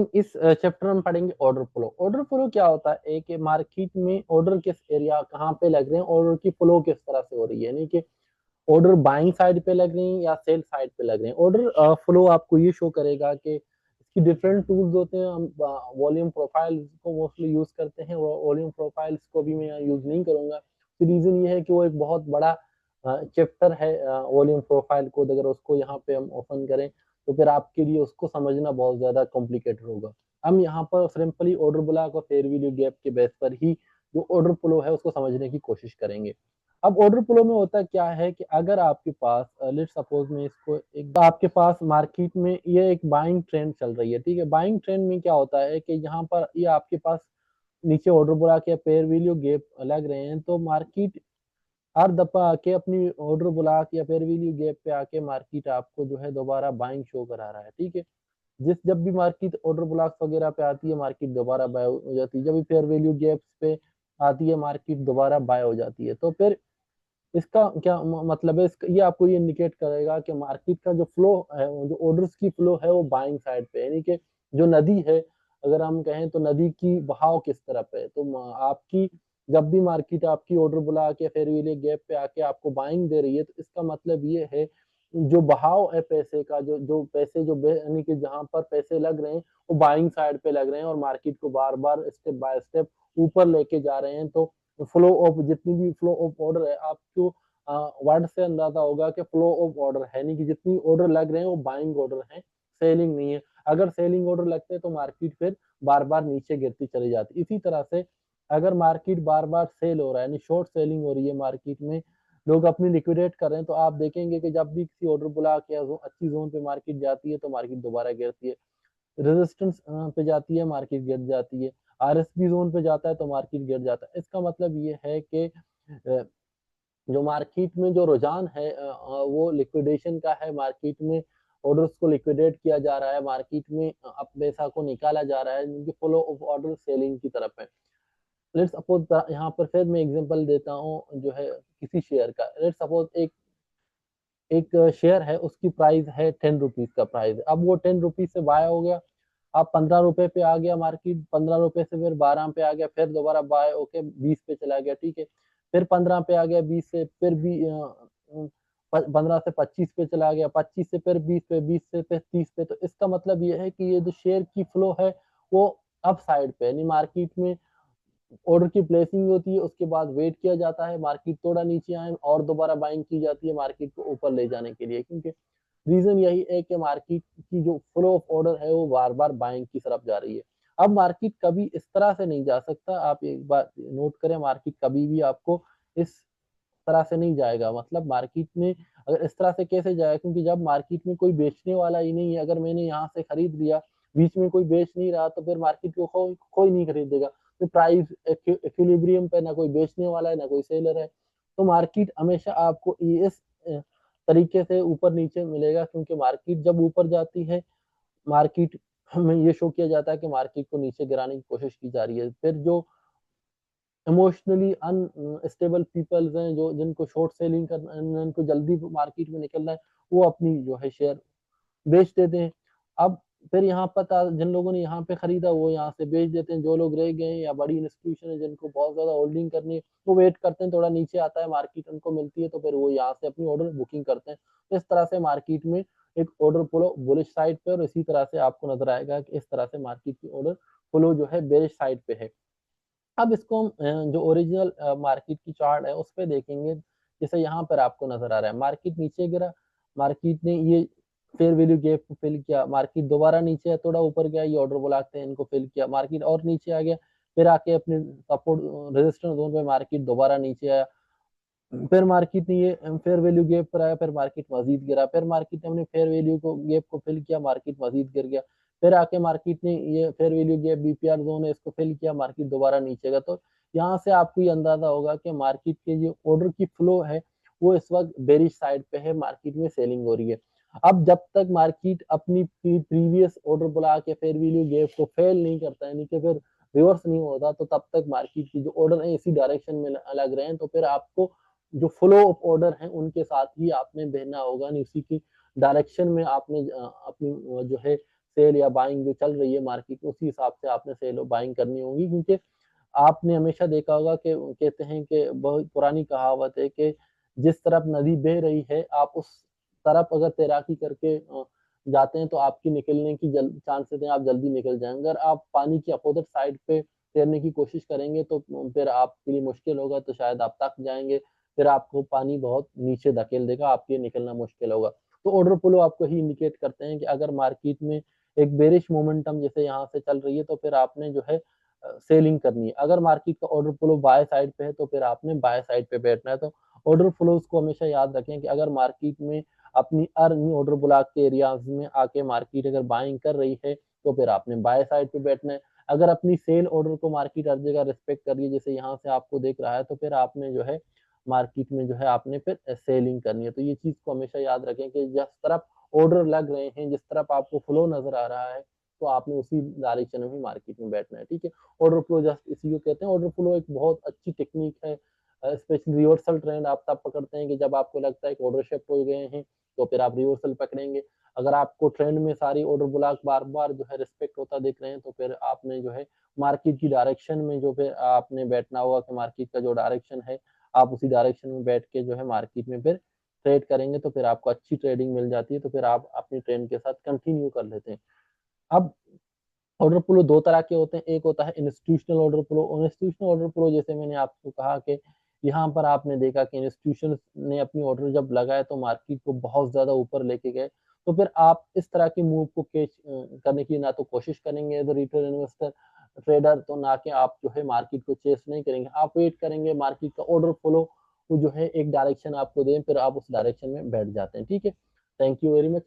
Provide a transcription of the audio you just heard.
इस चैप्टर में पढ़ेंगे ऑर्डर फ्लो। ऑर्डर फ्लो क्या होता है? एक मार्केट में ऑर्डर किस एरिया कहाँ पे लग रहे हैं, ऑर्डर की फ्लो किस तरह से हो रही है, यानी कि ऑर्डर बाइंग साइड पे लग रही हैं या सेल साइड पे लग रहे हैं। ऑर्डर फ्लो आपको ये शो करेगा कि इसकी डिफरेंट टूल्स होते हैं। हम वॉल्यूम प्रोफाइल को मोस्टली यूज करते हैं, वॉल्यूम प्रोफाइल्स को भी मैं यूज नहीं करूंगा। रीजन ये है कि वो एक बहुत बड़ा चैप्टर है। वॉल्यूम प्रोफाइल कोड अगर उसको यहाँ पे हम ओपन करें तो फिर आपके लिए उसको समझना बहुत ज्यादा कॉम्प्लिकेटेड होगा। हम यहाँ पर सिंपली ऑर्डर ब्लॉक और फेयर वैल्यू गैप के बेस पर ही जो ऑर्डर फ्लो है उसको समझने की कोशिश करेंगे। अब ऑर्डर फ्लो में होता क्या है कि अगर आपके पास लेट्स सपोज में इसको एक आपके पास मार्केट में ये एक बाइंग ट्रेंड चल रही है, ठीक है। बाइंग ट्रेंड में क्या होता है कि यहाँ पर ये आपके पास नीचे ऑर्डर ब्लॉक या पेयर वैल्यू गैप लग रहे हैं, तो मार्केट हर दफा आके अपनी ऑर्डर ब्लॉक या पेयर वैल्यू गैप पे आके मार्केट आपको जो है दोबारा बाइंग शो करा रहा है, ठीक है। जब भी मार्केट ऑर्डर ब्लॉक्स वगैरह पे आती है मार्केट दोबारा बाय हो जाती है, जब भी फेयर वैल्यू गैप्स पे आती है मार्केट दोबारा बाय हो जाती है। तो फिर इसका क्या मतलब है? इसका ये आपको ये इंडिकेट करेगा कि मार्केट का जो फ्लो है, जो ऑर्डर्स की फ्लो है वो बाइंग साइड पे है, यानी कि जो नदी है, अगर हम कहें तो नदी की बहाव किस तरफ है, तो आपकी जब भी मार्केट आपकी ऑर्डर बुला के फेयर वैल्यू गैप पे आके आपको बाइंग दे रही है, तो इसका मतलब ये है जो बहाव है पैसे का, जो जो पैसे जो यानी कि जहां पर पैसे लग रहे हैं वो बाइंग साइड पे लग रहे हैं और मार्केट को बार बार स्टेप बाय स्टेप ऊपर लेके जा रहे हैं। तो फ्लो ऑफ जितनी भी फ्लो ऑफ ऑर्डर है, आपको वर्ड से अंदाजा होगा कि फ्लो ऑफ ऑर्डर है, नहीं कि जितनी ऑर्डर लग रहे हैं वो बाइंग ऑर्डर है, सेलिंग नहीं है। अगर सेलिंग ऑर्डर लगते हैं तो मार्केट फिर बार बार नीचे गिरती चली जाती। इसी तरह से अगर मार्केट बार बार सेल हो रहा है, यानी शॉर्ट सेलिंग हो रही है मार्केट में, लोग अपनी लिक्विडेट कर रहे हैं, तो आप देखेंगे कि जब भी किसी ऑर्डर ब्लॉक या अच्छी जोन पे मार्केट जाती है तो मार्केट दोबारा गिरती है, रेजिस्टेंस पे जाती है मार्केट गिर जाती है, आरएसबी जोन पे जाता है तो मार्केट गिर जाता है। इसका मतलब ये है कि जो मार्केट में जो रुझान है वो लिक्विडेशन का है। मार्केट में ऑर्डर्स को लिक्विडेट किया जा रहा है, मार्केट में अब पैसा को निकाला जा रहा है, जिनकी फ्लो ऑफ ऑर्डर सेलिंग की तरफ है। लेट्स सपोज यहाँ पर फिर मैं एग्जांपल देता हूँ जो है किसी शेयर का। लेट्स सपोज एक एक शेयर है, उसकी प्राइस है 10 रुपीज का प्राइस है। अब वो 10 रुपीज से बाय हो गया, अब 15 रुपए पे आ गया मार्केट, 15 रुपए से फिर 12 पे आ गया, फिर दोबारा बाय होके 20 पे चला गया, ठीक है। फिर 15 पे आ गया, 20 से फिर भी 15 से 25 पे चला गया, 25 से फिर 20 पे, 20 से फिर 30 पे। तो इसका मतलब ये है कि ये जो शेयर की फ्लो है वो अप साइड पे, यानी मार्केट में ऑर्डर की प्लेसिंग होती है, उसके बाद वेट किया जाता है मार्केट थोड़ा नीचे आए और दोबारा बाइंग की जाती है मार्केट को ऊपर ले जाने के लिए, क्योंकि रीजन यही है कि मार्केट की जो फ्लो ऑफ ऑर्डर है वो बार बार बाइंग की तरफ जा रही है। अब मार्केट कभी इस तरह से नहीं जा सकता, आप एक बार नोट करें, मार्केट कभी भी आपको इस तरह से नहीं जाएगा। मतलब मार्केट में अगर इस तरह से कैसे जाएगा, क्योंकि जब मार्केट में कोई बेचने वाला ही नहीं है, अगर मैंने यहाँ से खरीद लिया, बीच में कोई बेच नहीं रहा, तो फिर मार्केट को कोई नहीं खरीदेगा। तो प्राइस इक्विलिब्रियम पे ना कोई बेचने वाला है ना कोई सेलर है, तो मार्केट हमेशा आपको इस तरीके से ऊपर नीचे मिलेगा, क्योंकि मार्केट जब ऊपर जाती है, मार्केट में ये शो किया जाता है कि मार्केट को नीचे गिराने की कोशिश की जा रही है। फिर जो इमोशनली अनस्टेबल पीपल्स हैं, जो जिनको शॉर्ट सेलिंग करना है, जिनको जल्दी मार्केट में निकलना है, वो अपनी जो है शेयर बेच देते हैं। अब फिर यहाँ पता जिन लोगों ने यहाँ पे खरीदा वो यहाँ से बेच देते हैं, जो लोग रह गए या बड़ी इंस्टीट्यूशन है जिनको बहुत ज्यादा होल्डिंग करनी है वो वेट करते हैं, थोड़ा नीचे आता है मार्केट उनको मिलती है, तो फिर वो यहाँ से अपनी ऑर्डर बुकिंग करते हैं। तो इस तरह से मार्केट में एक ऑर्डर फ्लो बुलिश साइड पे, और इसी तरह से आपको नजर आएगा कि इस तरह से मार्केट की ऑर्डर फ्लो जो है बेरिश साइड पे है। अब इसको हम जो ओरिजिनल मार्केट की चार्ट है उस पर देखेंगे। जैसे यहाँ पर आपको नजर आ रहा है मार्केट नीचे गिरा, मार्केट ने ये फेयर वैल्यू गैप को फिल किया, मार्केट दोबारा नीचे थोड़ा ऊपर गया, ये ऑर्डर बुलाते हैं इनको फिल किया, मार्केट और नीचे आ गया, फिर आके अपने सपोर्ट रेजिस्टेंस जोन पे मार्केट दोबारा नीचे आया, फिर मार्केट ने ये फेयर वैल्यू गैप पर आया, फिर मार्केट मजीद गिरा, फिर मार्केट ने अपने फेयर वैल्यू को गैप को फिल किया, मार्केट मजीद गिर गया, फिर आके मार्केट ने ये fair value gap BPR zone है इसको फिल किया, मार्केट दोबारा नीचे गया। तो यहाँ से आपको ये अंदाजा होगा कि मार्केट के जो ऑर्डर की फ्लो है वो इस वक्त बेरिश साइड पे है, मार्केट में सेलिंग हो रही है। अब जब तक मार्केट अपनी प्रीवियस ऑर्डर बुला के फेयर वैल्यू गैप को फेल नहीं करता, यानी कि फिर रिवर्स नहीं होता, तो तब तक मार्केट की जो ऑर्डर है इसी डायरेक्शन में लग रहे हैं, तो फिर आपको जो फ्लो ऑफ ऑर्डर है उनके साथ ही आपने बहना होगा, नहीं उसी की डायरेक्शन में आपने अपनी जो है सेल या बाइंग जो चल रही है मार्केट में, उसी हिसाब से आपने सेल और बाइंग करनी होगी, क्योंकि आपने हमेशा देखा होगा कि कहते हैं कि बहुत पुरानी कहावत है कि जिस तरफ नदी बह रही है, आप उस तरफ अगर तैराकी करके जाते हैं तो आपकी निकलने की चांसेस हैं, आप जल्दी निकल जाएँगे। अगर आप पानी की अपोज़िट साइड पे तैरने की कोशिश करेंगे तो फिर आपके लिए मुश्किल होगा, तो शायद आप थक जाएँगे, फिर आपको पानी बहुत नीचे धकेल देगा, आपके लिए निकलना मुश्किल होगा। तो ऑर्डर फ्लो आपको ही इंडिकेट करते हैं कि अगर मार्केट में एक बेयरिश मोमेंटम जैसे यहाँ से चल रही है, तो फिर आपने जो है सेलिंग करनी है। अगर मार्केट का ऑर्डर फ्लो बाय साइड पे है, तो फिर आपने बाय साइड पे बैठना है। तो ऑर्डर फ्लोज़ को हमेशा याद रखें कि अगर मार्केट में अपनी अर्न ऑर्डर ब्लॉक के एरियाज़ में आके मार्केट अगर बाइंग कर रही है, तो फिर आपने बाय साइड पे बैठना है। अगर अपनी सेल ऑर्डर को मार्केट हर जगह रिस्पेक्ट कर रही है, जैसे यहाँ से आपको दिख रहा है, तो फिर आपने जो है मार्केट में जो है आपने फिर सेलिंग करनी है। तो ये चीज़ को हमेशा याद रखें कि जिस तरफ ऑर्डर लग रहे हैं, जिस तरफ आपको फ्लो नज़र आ रहा है, तो आपने उसी डायरेक्शन में ही मार्केट में बैठना है, ठीक है? ऑर्डर फ्लो जस्ट इसी को कहते हैं। ऑर्डर फ्लो एक बहुत अच्छी टेक्नीक है। स्पेशली रिवर्सल ट्रेंड आप तब पकड़ते हैं कि जब आपको लगता है कि ऑर्डर शिफ्ट हो गए हैं, तो फिर आप रिवर्सल पकड़ेंगे। अगर आपको ट्रेंड में सारी ऑर्डर ब्लॉक बार-बार जो है रिस्पेक्ट होता दिख रहे हैं, तो फिर आपने जो है मार्केट की डायरेक्शन में जो फिर आपने बैठना होगा कि मार्केट का जो डायरेक्शन है, आप उसी डायरेक्शन में बैठ के जो है मार्केट में फिर ट्रेड करेंगे, तो फिर आपको अच्छी ट्रेडिंग मिल जाती है, तो फिर आप अपनी ट्रेंड के साथ कंटिन्यू कर लेते हैं। अब ऑर्डर फ्लो 2 तरह के होते हैं, एक होता है इंस्टीट्यूशनल ऑर्डर फ्लो। और इंस्टीट्यूशनल ऑर्डर फ्लो जैसे मैंने आपको कहा कि यहाँ पर आपने देखा कि इंस्टीट्यूशंस ने अपनी ऑर्डर जब लगाए तो मार्केट को बहुत ज़्यादा ऊपर लेके गए, तो फिर आप इस तरह की मूव को कैच करने की ना तो कोशिश करेंगे as a retail investor trader, तो ना कि आप जो है मार्केट को चेस नहीं करेंगे। आप वेट करेंगे मार्केट का ऑर्डर फ्लो वो जो है एक डायरेक्शन आपको दें, फिर आप उस डायरेक्शन में बैठ जाते हैं, ठीक है? Thank you very much.